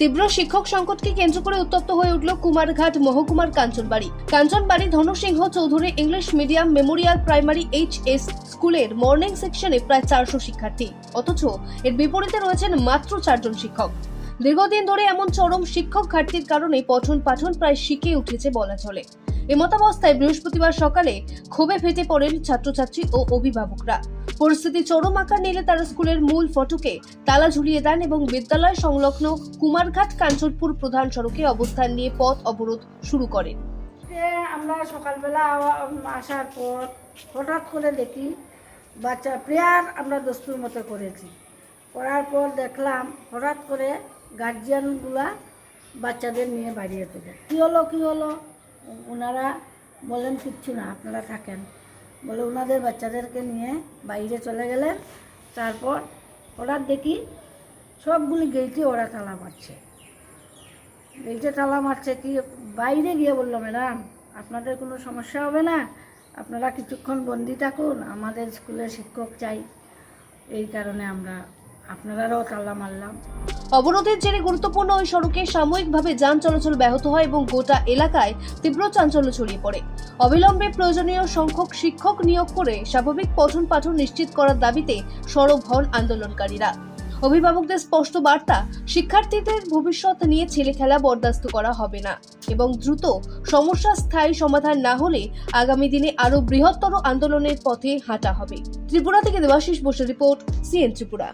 তীব্র শিক্ষক সংকটকে কেন্দ্র করে উত্তপ্ত হয়ে উঠল কুমারঘাট মহকুমার Kanchanbari Dhansingh Chowdhury English medium memorial primary HS স্কুলের মর্নিং সেকশনে প্রায় 400 শিক্ষার্থী, অথচ এর বিপরীতে রয়েছেন মাত্র 4 জন শিক্ষক। দীর্ঘদিন ধরে এমন চরম শিক্ষক ঘাটতির কারণে পঠন পাঠন প্রায় শিখে উঠেছে বলা চলে। এমতাবস্থায় বৃহস্পতিবার সকালে ক্ষোভে ফেটে পড়েন ছাত্রছাত্রী ও অভিভাবকরা। পরিস্থিতি চরম আকার নিলে তারা স্কুলের মূল ফটকে তালা ঝুলিয়ে দেন এবং বিদ্যালয় সংলগ্ন কুমারঘাট কাঞ্চনপুর প্রধান সড়কে অবস্থান নিয়ে পথ অবরোধ শুরু করেন। আমরা সকালবেলা আসার পর হঠাৎ করে দেখি বাচ্চা প্রেয়ার আমরা দস্তুর মতো করার পর দেখলাম হঠাৎ করে গার্জিয়ানগুলা বাচ্চাদের নিয়ে বাড়িয়ে তোলে। কী হলো ওনারা বলেন কিচ্ছু না, আপনারা থাকেন বলে ওনাদের বাচ্চাদেরকে নিয়ে বাইরে চলে গেলেন। তারপর হঠাৎ দেখি সবগুলি গেইটে ওরা তালা মারছে। কি বাইরে গিয়ে বললো, ম্যাডাম আপনাদের কোনো সমস্যা হবে না, আপনারা কিছুক্ষণ বন্দি থাকুন, আমাদের স্কুলের শিক্ষক চাই, এই কারণে আমরা আপনারাও তালা মারলাম। অবরোধের জেরে গুরুত্বপূর্ণ ওই সড়কে সাময়িকভাবে যান চলাচল ব্যাহত হয় এবং গোটা এলাকায় তীব্র চাঞ্চল্য ছড়িয়ে পড়ে। অবিলম্বে প্রয়োজনীয় সংখ্যক শিক্ষক নিয়োগ করে স্বাভাবিক পঠন পাঠন নিশ্চিত করার দাবিতে সরব হন আন্দোলনকারীরা। অভিভাবকদের স্পষ্ট বার্তা, শিক্ষার্থীদের ভবিষ্যৎ নিয়ে ছেলে খেলা বরদাস্ত করা হবে না এবং দ্রুত সমস্যার স্থায়ী সমাধান না হলে আগামী দিনে আরো বৃহত্তর আন্দোলনের পথে হাঁটা হবে। ত্রিপুরা থেকে দেবাশিস বসুর রিপোর্ট, সিএন ত্রিপুরা।